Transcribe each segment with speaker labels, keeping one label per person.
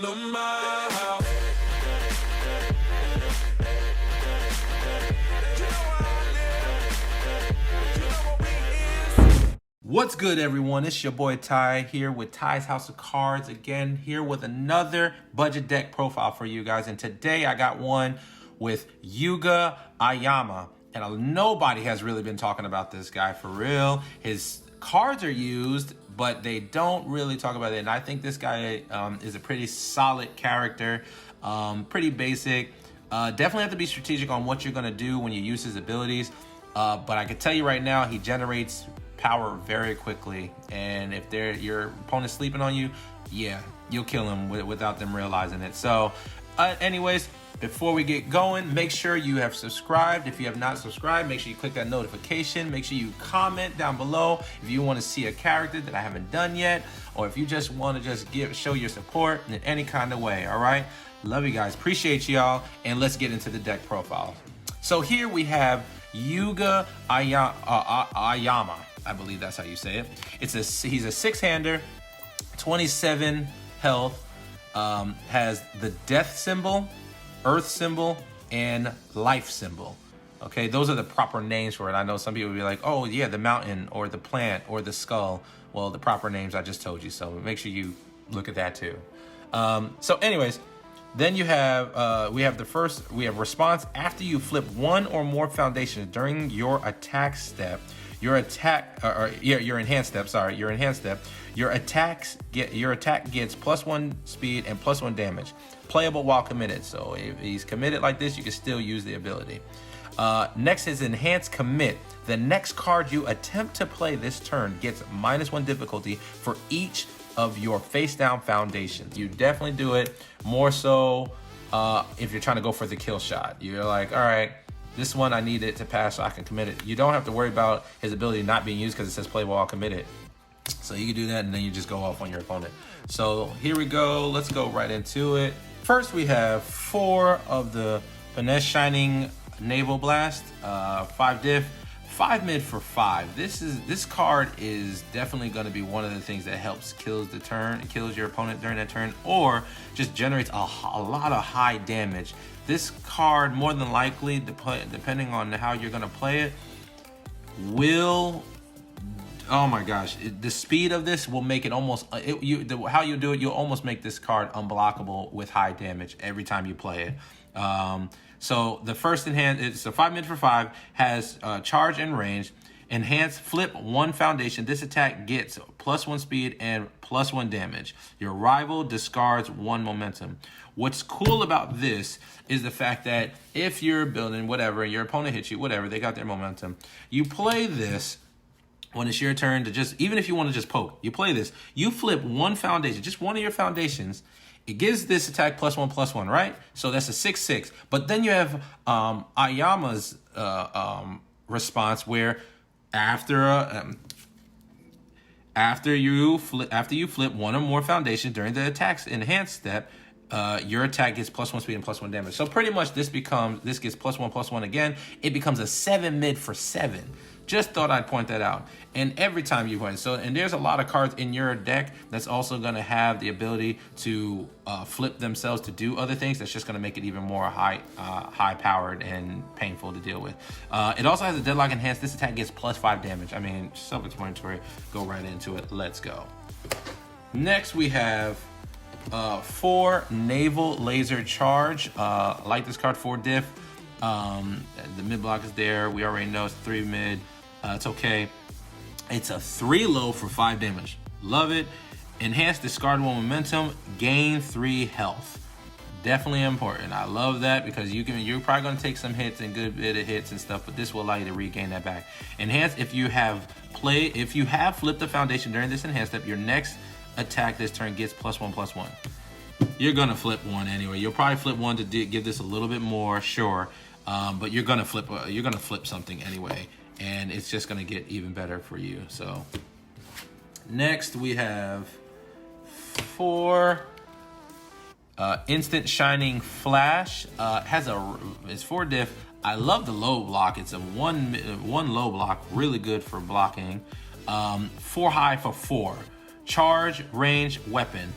Speaker 1: to my house.
Speaker 2: What's good, everyone? It's your boy Ty here with Ty's House of Cards again, here with another budget deck profile for you guys. And today I got one with Yuga Aoyama. And nobody has really been talking about this guy for real. His cards are used, but they don't really talk about it. And I think this guy is a pretty solid character, pretty basic. Definitely have to be strategic on what you're going to do when you use his abilities. But I can tell you right now, he generates power very quickly, and if your opponent's sleeping on you, yeah, you'll kill him without them realizing it. So anyways, before we get going, make sure you have subscribed. If you have not subscribed, make sure you click that notification. Make sure you comment down below if you want to see a character that I haven't done yet, or if you just want to show your support in any kind of way. All right, love you guys, appreciate y'all, and let's get into the deck profile. So here we have Yuga Aoyama. I believe that's how you say it. He's a six-hander, 27 health, has the death symbol, earth symbol, and life symbol. Okay, those are the proper names for it. I know some people will be like, oh yeah, the mountain or the plant or the skull. Well, the proper names I just told you, so make sure you look at that too. So anyways, then you have we have response. After you flip one or more foundations during your attack step, your enhanced step, your attack gets +1 speed and +1 damage. Playable while committed. So if he's committed like this, you can still use the ability. Next is enhanced commit. The next card you attempt to play this turn gets -1 difficulty for each of your face down foundations. You definitely do it more so if you're trying to go for the kill shot. You're like, all right, this one I need it to pass so I can commit it. You don't have to worry about his ability not being used because it says play while committed. So you can do that and then you just go off on your opponent. So here we go, let's go right into it. First we have 4 of the Finesse Shining Naval Blast, 5 diff. 5 mid for 5. This card is definitely going to be one of the things that helps kills your opponent during that turn, or just generates a lot of high damage. This card, more than likely, depending on how you're going to play it, will, oh my gosh, the speed of this will make it almost, how you do it, you'll almost make this card unblockable with high damage every time you play it. So the first enhance, it's a 5 mid for 5, has charge and range. Enhance, flip 1 foundation. This attack gets +1 speed and +1 damage. Your rival discards 1 momentum. What's cool about this is the fact that if you're building whatever and your opponent hits you, whatever, they got their momentum, you play this when it's your turn to just, even if you want to just poke, you play this, you flip 1 foundation, just one of your foundations. It gives this attack +1/+1, right? So that's a 6/6. But then you have Ayama's response, where after you flip 1 or more foundations during the attack's enhanced step, your attack gets +1 speed and +1 damage. So pretty much this gets +1/+1 again. It becomes a 7 mid for 7. Just thought I'd point that out. And every time you win. And there's a lot of cards in your deck that's also going to have the ability to flip themselves to do other things. That's just going to make it even more high powered and painful to deal with. It also has a deadlock enhanced. This attack gets +5 damage. I mean, self-explanatory. Go right into it. Let's go. Next we have 4 Naval Laser Charge. I like this card, 4 diff. The mid block is there. We already know it's 3 mid. It's okay. It's a 3 low for 5 damage. Love it. Enhanced, discard 1 momentum, gain 3 health. Definitely important. I love that because you're probably going to take some hits and good bit of hits and stuff, but this will allow you to regain that back. Enhanced, if you have flipped the foundation during this enhanced step, your next attack this turn gets +1/+1. You're gonna flip 1 anyway. You'll probably flip 1 to give this a little bit more, sure, but you're gonna flip something anyway, and it's just gonna get even better for you. So next we have 4 Instant Shining Flash. It's 4 diff. I love the low block. It's a one low block, really good for blocking. 4 high for 4. Charge, range, weapon.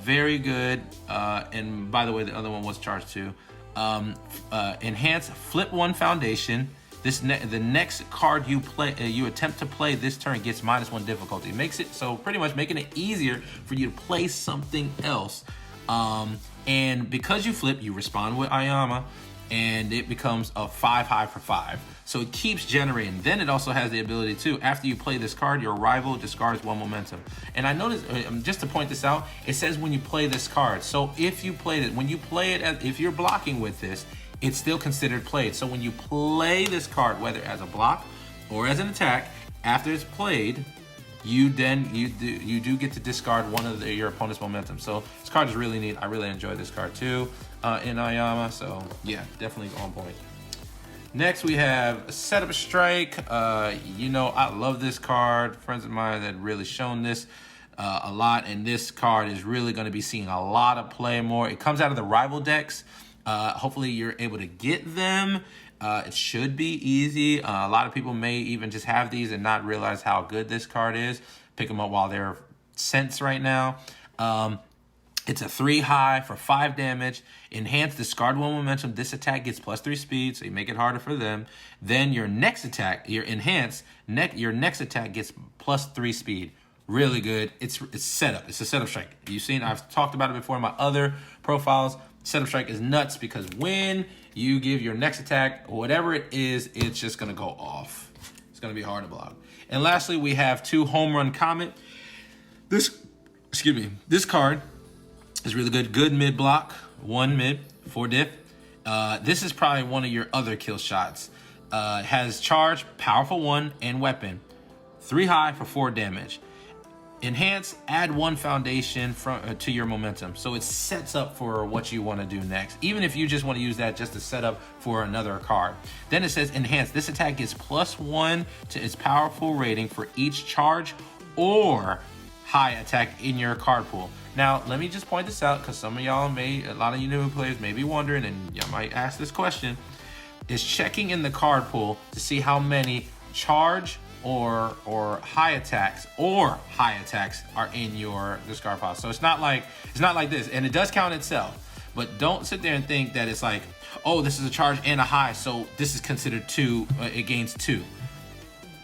Speaker 2: Very good. And by the way, the other one was charged too. Enhance, flip one foundation. The next card you play, you attempt to play this turn gets -1 difficulty. Makes it so pretty much making it easier for you to play something else. And because you flip, you respond with Ayama, and it becomes a 5 high for 5. So it keeps generating. Then it also has the ability to, after you play this card, your rival discards 1 momentum. And I noticed, just to point this out, it says when you play this card. So if you played it, when you play it, if you're blocking with this, it's still considered played. So when you play this card, whether as a block or as an attack, after it's played, you do get to discard one of your opponent's momentum. So this card is really neat. I really enjoy this card too in Ayama. So yeah, definitely on point. Next we have Setup Strike. You know, I love this card. Friends of mine that really shown this a lot, and this card is really going to be seeing a lot of play more. It comes out of the rival decks. Hopefully you're able to get them. It should be easy. A lot of people may even just have these and not realize how good this card is. Pick them up while they're cents right now. It's a 3 high for 5 damage. Enhance, discard 1 momentum. This attack gets +3 speed, so you make it harder for them. Then your next attack, your next attack gets +3 speed. Really good. It's setup. It's a setup strike. You've seen, I've talked about it before in my other profiles. Setup strike is nuts because when you give your next attack, whatever it is, it's just gonna go off. It's gonna be hard to block. And lastly, we have 2 Home Run Comet. This card is really good. Good mid block, 1 mid, 4 diff. This is probably one of your other kill shots. Has charge, powerful 1, and weapon. 3 high for 4 damage. Enhance, add 1 foundation to your momentum. So it sets up for what you want to do next, even if you just want to use that just to set up for another card. Then it says enhance. This attack gets +1 to its powerful rating for each charge or high attack in your card pool. Now, let me just point this out because some of y'all a lot of you new players may be wondering, and y'all might ask this question. Is checking in the card pool to see how many charge or high attacks are in your discard pile. So it's not like this, and it does count itself, but don't sit there and think that it's like, oh, this is a charge and a high, so this is considered 2. It gains 2.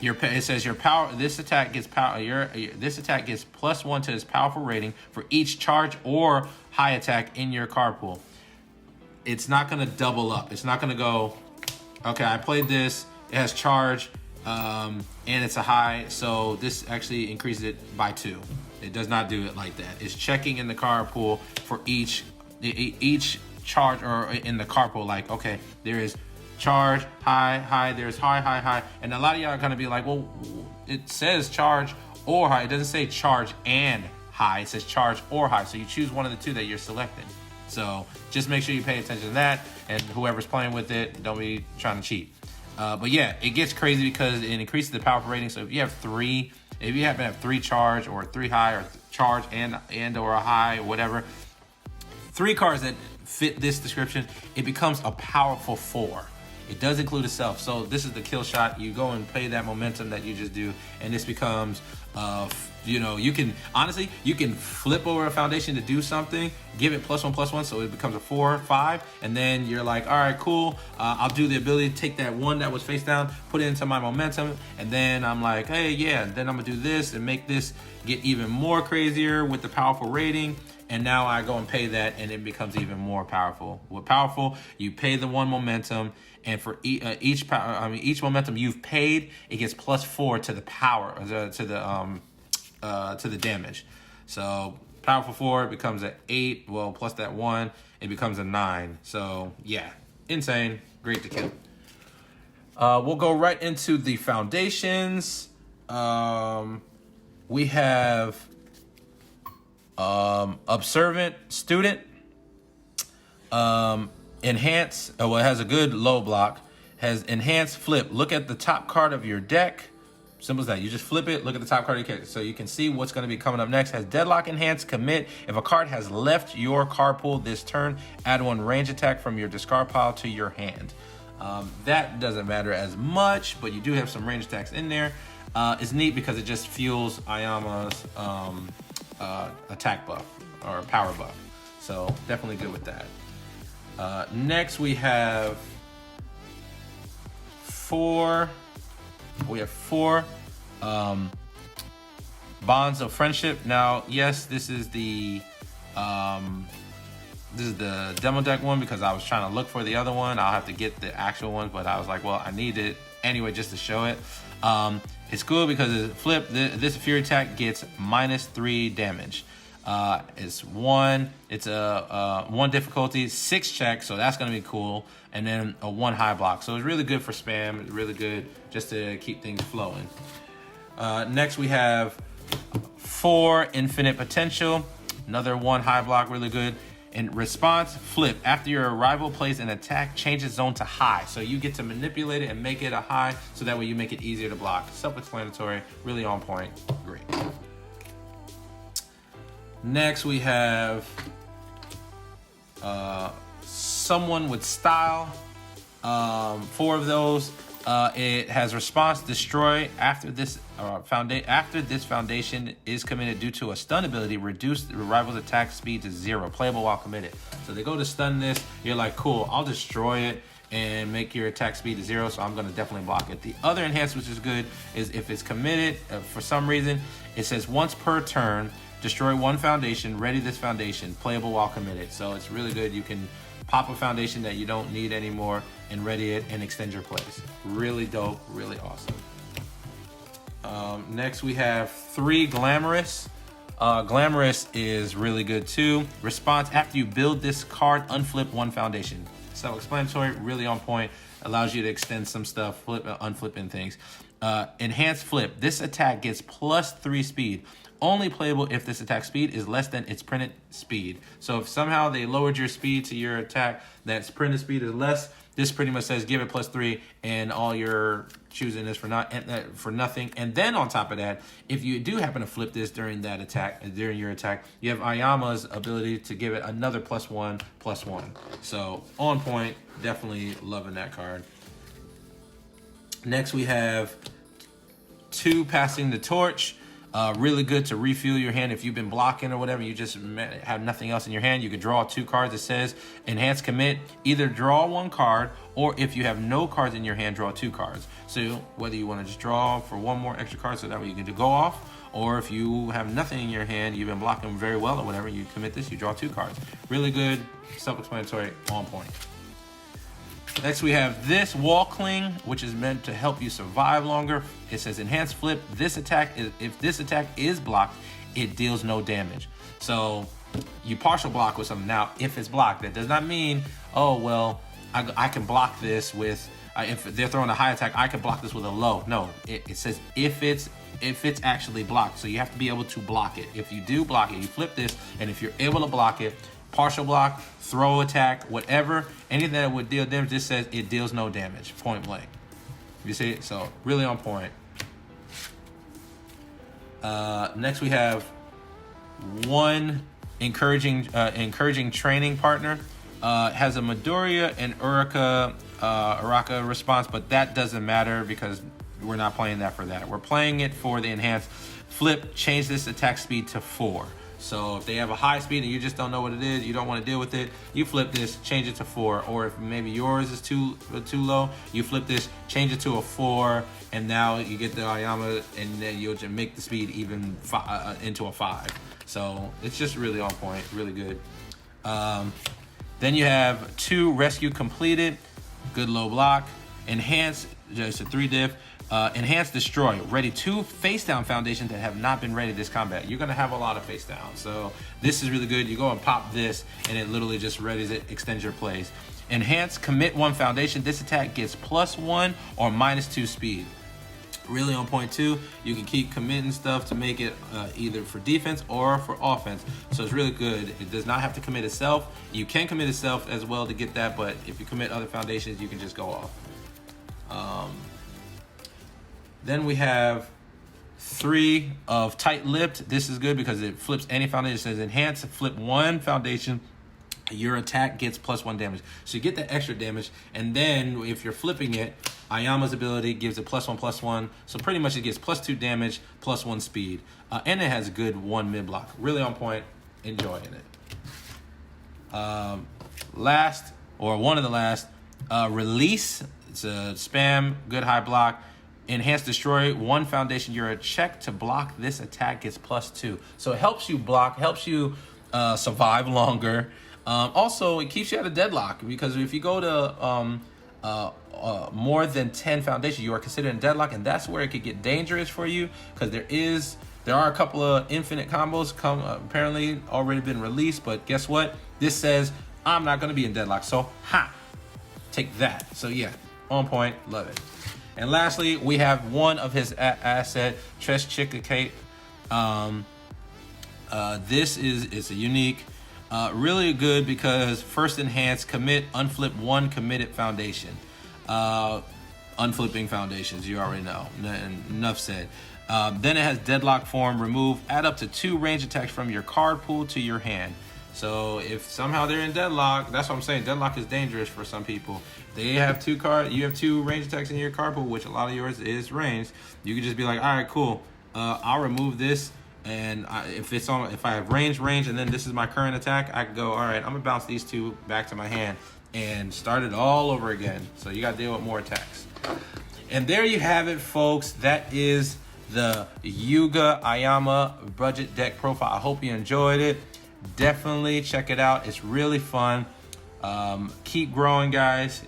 Speaker 2: It says your power. This attack gets this attack gets +1 to its powerful rating for each charge or high attack in your card pool. It's not gonna double up. It's not gonna go, okay, I played this. It has charge. And it's a high, so this actually increases it by 2. It does not do it like that. It's checking in the card pool for each charge, or in the card pool, like, okay, there is charge, high, there's high, and a lot of y'all are gonna be like, well, it says charge or high. It doesn't say charge and high. It says charge or high, so you choose one of the 2 that you're selecting. So just make sure you pay attention to that, and whoever's playing with it, don't be trying to cheat. But yeah, it gets crazy because it increases the powerful rating. So if you happen to have 3 charge or 3 high or charge and or a high or whatever, 3 cards that fit this description, it becomes a powerful 4. It does include itself. So this is the kill shot. You go and pay that momentum that you just do, and this becomes, you can flip over a foundation to do something, give it +1/+1, so it becomes a 4, 5, and then you're like, all right, cool. I'll do the ability to take that 1 that was face down, put it into my momentum, and then I'm like, hey, yeah, then I'm gonna do this and make this get even more crazier with the powerful rating. And now I go and pay that, and it becomes even more powerful. With powerful, you pay the 1 momentum, and for each momentum you've paid, it gets +4 to the power, to the damage. So powerful 4 becomes an 8. Well, plus that 1, it becomes a 9. So yeah, insane, great to kill. We'll go right into the foundations. We have observant student, enhance. It has a good low block. Has enhanced flip. Look at the top card of your deck. Simple as that. You just flip it, look at the top card of your character, so you can see what's going to be coming up next. Has deadlock, enhance, commit. If a card has left your card pool this turn, add 1 range attack from your discard pile to your hand. That doesn't matter as much, but you do have some range attacks in there. It's neat because it just fuels Ayama's attack buff. or power buff. So definitely good with that. Next we have four bonds of friendship. Now, yes, this is the demo deck one because I was trying to look for the other one. I'll have to get the actual one, but I was like, well, I need it anyway just to show it. It's cool because it's flip. This Fury attack gets -3 damage. It's one difficulty, 6 checks, so that's gonna be cool, and then a 1 high block. So it's really good for spam. It's really good just to keep things flowing. Next we have 4 infinite potential, another 1 high block, really good. In response, flip. After your rival plays an attack, change its zone to high. So you get to manipulate it and make it a high, so that way you make it easier to block. Self-explanatory, really on point, great. Next we have someone with style. 4 of those. It has response, destroy. After this foundation is committed due to a stun ability, reduce the rival's attack speed to 0, playable while committed. So they go to stun this, you're like, cool, I'll destroy it and make your attack speed to 0, so I'm gonna definitely block it. The other enhance, which is good, is if it's committed, for some reason, it says once per turn, destroy 1 foundation, ready this foundation, playable while committed. So it's really good. You can pop a foundation that you don't need anymore and ready it and extend your plays. Really dope, really awesome. Next we have 3 Glamorous. Glamorous is really good too. Response, after you build this card, unflip 1 foundation. Self-explanatory, really on point. Allows you to extend some stuff, unflipping things. Enhanced flip, this attack gets +3 speed. Only playable if this attack speed is less than its printed speed. So if somehow they lowered your speed to your attack, that's printed speed is less, this pretty much says give it +3 and all you're choosing is for nothing. And then on top of that, if you do happen to flip this during your attack, you have Ayama's ability to give it another +1/+1. So on point, definitely loving that card. Next we have 2 Passing the Torch. Really good to refuel your hand if you've been blocking or whatever. You just have nothing else in your hand. You could draw 2 cards. It says enhance commit. Either draw 1 card, or if you have no cards in your hand, draw 2 cards. So whether you want to just draw for 1 more extra card, so that way you can go off, or if you have nothing in your hand, you've been blocking very well or whatever, you commit this, you draw 2 cards. Really good, self-explanatory, on point. Next we have this Wall Cling, which is meant to help you survive longer. It says enhance flip. If this attack is blocked, it deals no damage. So you partial block with something. Now, if it's blocked, that does not mean, oh, well, I can block this with, if they're throwing a high attack, I can block this with a low. No, it says if it's actually blocked. So you have to be able to block it. If you do block it, you flip this, and if you're able to block it, partial block, throw attack, whatever, anything that would deal damage, this says it deals no damage, point blank. You see it? So really on point. Next we have 1 encouraging training partner. Has a Midoriya and Uraka response, but that doesn't matter because we're not playing that for that. We're playing it for the enhanced flip, change this attack speed to 4. So if they have a high speed and you just don't know what it is, you don't want to deal with it, you flip this, change it to 4. Or if maybe yours is too low, you flip this, change it to a 4, and now you get the Ayama, and then you'll just make the speed even into a 5. So it's just really on point, really good. Then you have 2 Rescue completed, good low block, enhance, just a 3 diff. Enhance destroy, ready 2 face down foundations that have not been ready this combat. You're gonna have a lot of face down, so this is really good. You go and pop this and it literally just readies it, extends your plays. Enhance commit 1 foundation. This attack gets +1 or -2 speed. Really on point too. You can keep committing stuff to make it either for defense or for offense, so it's really good. It does not have to commit itself. You can commit itself as well to get that, but if you commit other foundations, you can just go off. Then we have 3 of Tight-Lipped. This is good because it flips any foundation. It says enhance, flip 1 foundation. Your attack gets +1 damage. So you get that extra damage. And then if you're flipping it, Ayama's ability gives it +1/+1. So pretty much it gets +2 damage, +1 speed. And it has a good 1 mid block. Really on point. enjoying it. Last, or one of the last, release. It's a spam, good high block. Enhance destroy one foundation. You're a check to block this attack gets +2. So it helps you block, helps you survive longer. Also, it keeps you out of deadlock, because if you go to more than 10 foundations, you are considered in deadlock, and that's where it could get dangerous for you, because there are a couple of infinite combos apparently already been released. But guess what? This says I'm not going to be in deadlock, so take that. So yeah, on point, love it. And lastly, we have one of his asset, Tres Chickacate. This is a unique, really good, because first enhance, commit, unflip one committed foundation. Unflipping foundations, you already know, enough said. Then it has deadlock form, remove, add up to 2 range attacks from your card pool to your hand. So if somehow they're in deadlock, that's what I'm saying, deadlock is dangerous for some people. They have you have 2 range attacks in your card pool, which a lot of yours is ranged. You could just be like, all right, cool, I'll remove this, and if I have range, and then this is my current attack, I can go, all right, I'm gonna bounce these 2 back to my hand and start it all over again. So you gotta deal with more attacks. And there you have it, folks. That is the Yuga Aoyama budget deck profile. I hope you enjoyed it. Definitely check it out. It's really fun. Keep growing, guys.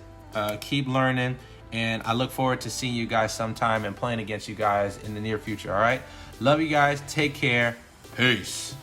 Speaker 2: Keep learning. And I look forward to seeing you guys sometime and playing against you guys in the near future, all right? Love you guys. Take care. Peace.